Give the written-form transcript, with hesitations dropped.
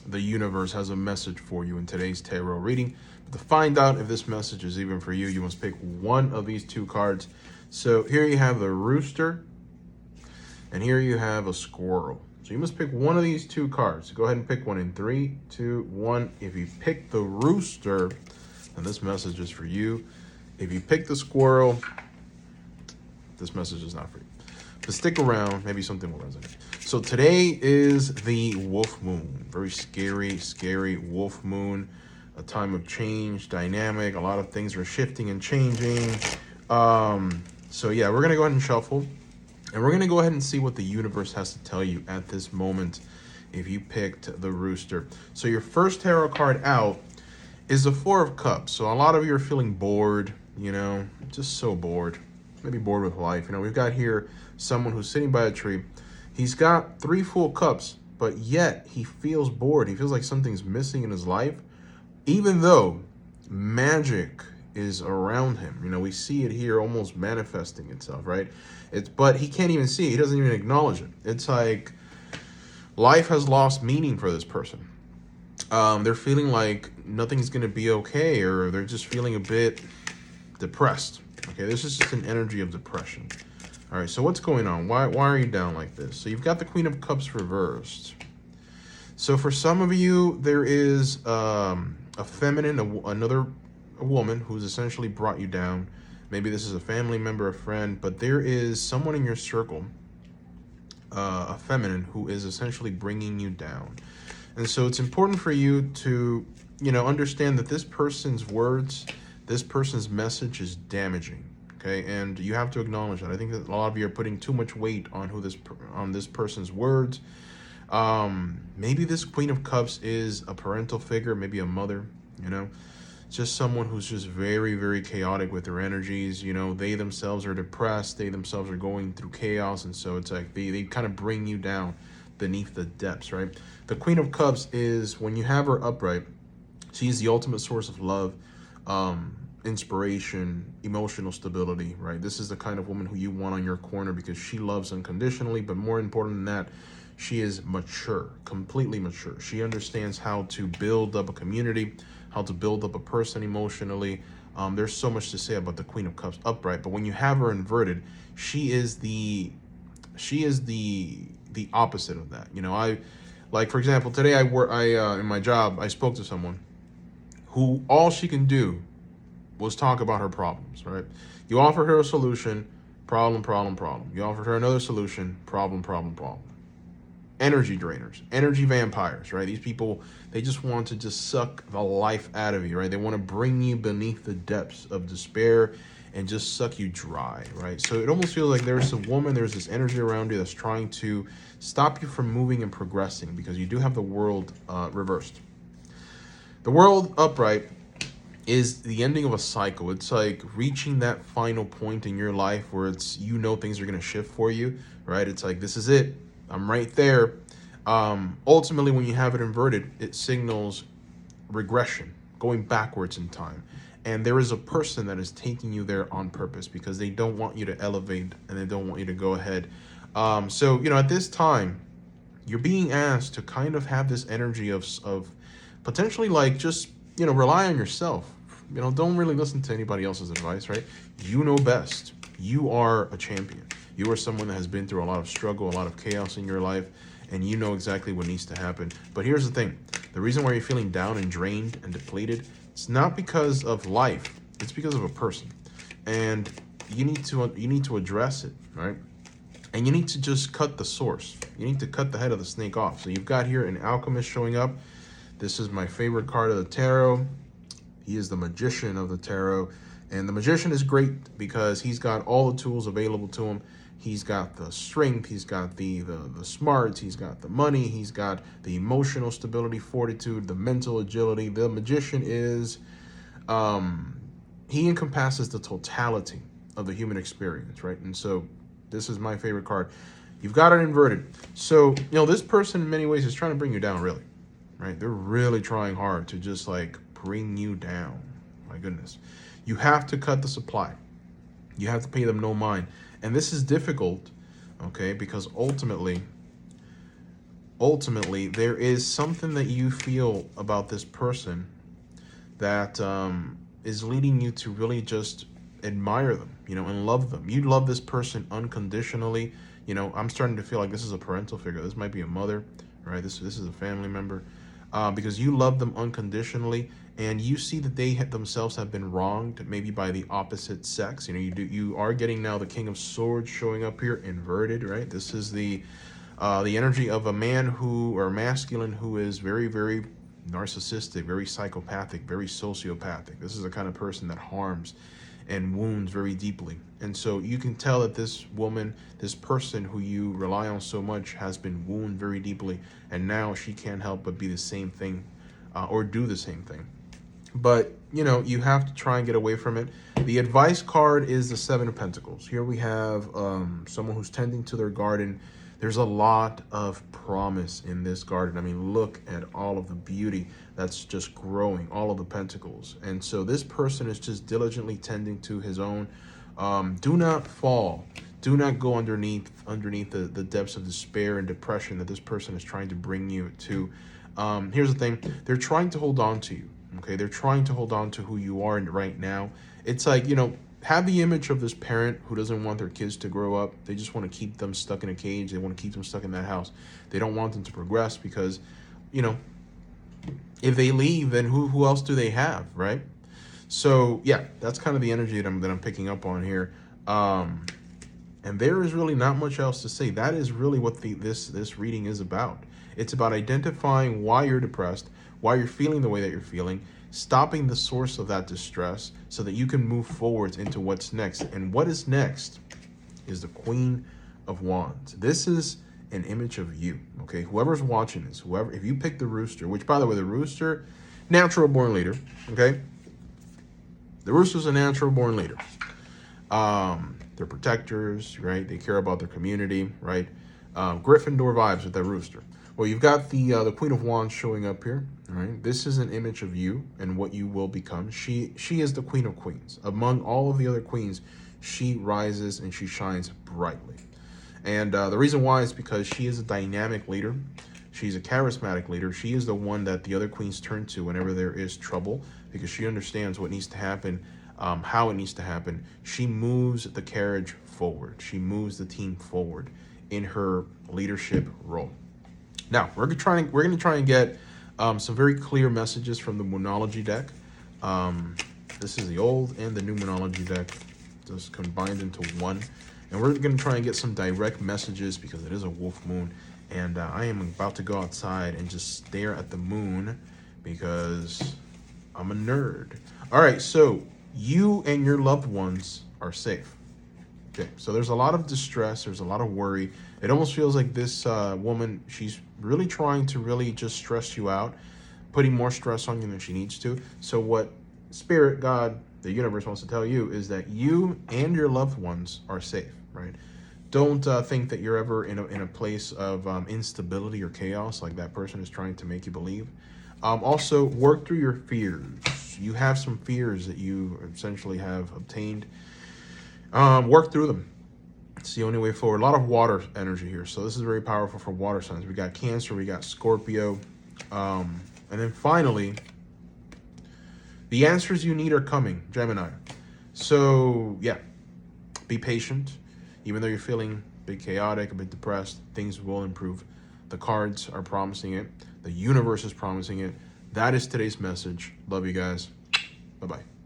the universe has a message for you in today's tarot reading. But to find out if this message is even for you, you must pick one of these two cards. So here you have the rooster, and here you have a squirrel. So you must pick one of these two cards. So go ahead and pick one in 3, 2, 1. If you pick the rooster, then this message is for you. If you pick the squirrel, this message is not for you. But stick around, maybe something will resonate. So today is the wolf moon. Very scary, scary wolf moon. A time of change, dynamic. A lot of things are shifting and changing. So yeah, we're going to go ahead and shuffle. And we're going to go ahead and see what the universe has to tell you at this moment if you picked the rooster. So your first tarot card out is the Four of Cups. So a lot of you are feeling bored, you know, just so bored. Maybe bored with life. You know, we've got here someone who's sitting by a tree. He's got 3 full cups, but yet he feels bored. He feels like something's missing in his life, even though magic is around him. You know, we see it here almost manifesting itself, right? But he can't even see it. He doesn't even acknowledge it. It's like life has lost meaning for this person. They're feeling like nothing's going to be okay, or they're just feeling a bit depressed. Okay, this is just an energy of depression. All right, so what's going on? Why are you down like this? So you've got the Queen of Cups reversed. So for some of you, there is a feminine, a woman who's essentially brought you down. Maybe this is a family member, a friend, but there is someone in your circle, a feminine, who is essentially bringing you down. And so it's important for you to, you know, understand that this person's words, this person's message is damaging. Okay, and you have to acknowledge that. I think that a lot of you are putting too much weight on this person's words. Maybe this Queen of Cups is a parental figure, maybe a mother, you know. Just someone who's just very, very chaotic with their energies. You know, they themselves are depressed. They themselves are going through chaos. And so it's like they kind of bring you down beneath the depths, right? The Queen of Cups is, when you have her upright, she's the ultimate source of love, inspiration, emotional stability, right? This is the kind of woman who you want on your corner because she loves unconditionally. But more important than that, she is mature, completely mature. She understands how to build up a community, how to build up a person emotionally. There's so much to say about the Queen of Cups upright, but when you have her inverted, she is the opposite of that. You know, like for example, today in my job, I spoke to someone who all she can do was talk about her problems, right? You offered her a solution, problem, problem, problem. You offered her another solution, problem, problem, problem. Energy drainers, energy vampires, right? These people, they just want to just suck the life out of you, right? They want to bring you beneath the depths of despair and just suck you dry, right? So it almost feels like there's this energy around you that's trying to stop you from moving and progressing, because you do have the world reversed. The world upright is the ending of a cycle. It's like reaching that final point in your life where it's, you know, things are going to shift for you, right? It's like, this is it. I'm right there. Ultimately, when you have it inverted, it signals regression, going backwards in time. And there is a person that is taking you there on purpose because they don't want you to elevate and they don't want you to go ahead. So, you know, at this time, you're being asked to kind of have this energy of potentially like just, you know, rely on yourself. You know, don't really listen to anybody else's advice, right? You know best. You are a champion. You are someone that has been through a lot of struggle, a lot of chaos in your life, and you know exactly what needs to happen. But here's the thing. The reason why you're feeling down and drained and depleted, it's not because of life. It's because of a person. And you need to address it, right? And you need to just cut the source. You need to cut the head of the snake off. So you've got here an alchemist showing up. This is my favorite card of the tarot. He is the magician of the tarot. And the magician is great because he's got all the tools available to him. He's got the strength, he's got the smarts, he's got the money, he's got the emotional stability, fortitude, the mental agility. The magician is, he encompasses the totality of the human experience, right? And so this is my favorite card. You've got it inverted. So, you know, this person in many ways is trying to bring you down, really, right? They're really trying hard to just like bring you down. My goodness. You have to cut the supply. You have to pay them no mind. And this is difficult, okay, because ultimately ultimately there is something that you feel about this person that is leading you to really just admire them, you know, and love them. You love this person unconditionally. You know, I'm starting to feel like this is a parental figure. This might be a mother, right? This is a family member, because you love them unconditionally, and you see that they themselves have been wronged, maybe by the opposite sex. You know, you are getting now the King of Swords showing up here inverted, right? This is the energy of a man or masculine who is very, very narcissistic, very psychopathic, very sociopathic. This is the kind of person that harms and wounds very deeply. And so you can tell that this woman, this person who you rely on so much, has been wounded very deeply, and now she can't help but be the same thing, or do the same thing. But, you know, you have to try and get away from it. The advice card is the Seven of Pentacles. Here we have someone who's tending to their garden. There's a lot of promise in this garden. I mean, look at all of the beauty that's just growing, all of the pentacles. And so this person is just diligently tending to his own. Do not fall. Do not go underneath the depths of despair and depression that this person is trying to bring you to. Here's the thing. They're trying to hold on to you. Okay, they're trying to hold on to who you are right now. It's like, you know, have the image of this parent who doesn't want their kids to grow up. They just want to keep them stuck in a cage. They want to keep them stuck in that house. They don't want them to progress because, you know, if they leave, then who else do they have, right? So yeah, that's kind of the energy that I'm picking up on here. And there is really not much else to say. That is really what this reading is about. It's about identifying why you're depressed, why you're feeling the way that you're feeling, stopping the source of that distress so that you can move forwards into what's next. And what is next is the Queen of Wands. This is an image of you, okay? Whoever's watching this, if you pick the Rooster, which, by the way, the Rooster, natural born leader, okay? The Rooster's a natural born leader. They're protectors, right? They care about their community, right? Gryffindor vibes with that Rooster. Well, you've got the Queen of Wands showing up here, all right? This is an image of you and what you will become. She is the Queen of Queens. Among all of the other queens, she rises and she shines brightly. And the reason why is because she is a dynamic leader. She's a charismatic leader. She is the one that the other queens turn to whenever there is trouble, because she understands what needs to happen, how it needs to happen. She moves the carriage forward. She moves the team forward in her leadership role. Now, we're going to try and get some very clear messages from the Moonology deck. This is the old and the new Moonology deck just combined into one. And we're going to try and get some direct messages because it is a wolf moon. And I am about to go outside and just stare at the moon because I'm a nerd. All right, so you and your loved ones are safe. Okay, so there's a lot of distress. There's a lot of worry. It almost feels like this woman, she's really trying to really just stress you out, putting more stress on you than she needs to. So what Spirit, God, the universe wants to tell you is that you and your loved ones are safe, right? Don't think that you're ever in a place of instability or chaos like that person is trying to make you believe. Also, work through your fears. You have some fears that you essentially have obtained. Work through them. It's the only way forward. A lot of water energy here, so this is very powerful for water signs. We got Cancer, we got Scorpio, and then finally, the answers you need are coming, Gemini. So yeah, be patient. Even though you're feeling a bit chaotic, a bit depressed, things will improve. The cards are promising it. The universe is promising it. That is today's message. Love you guys. Bye-bye.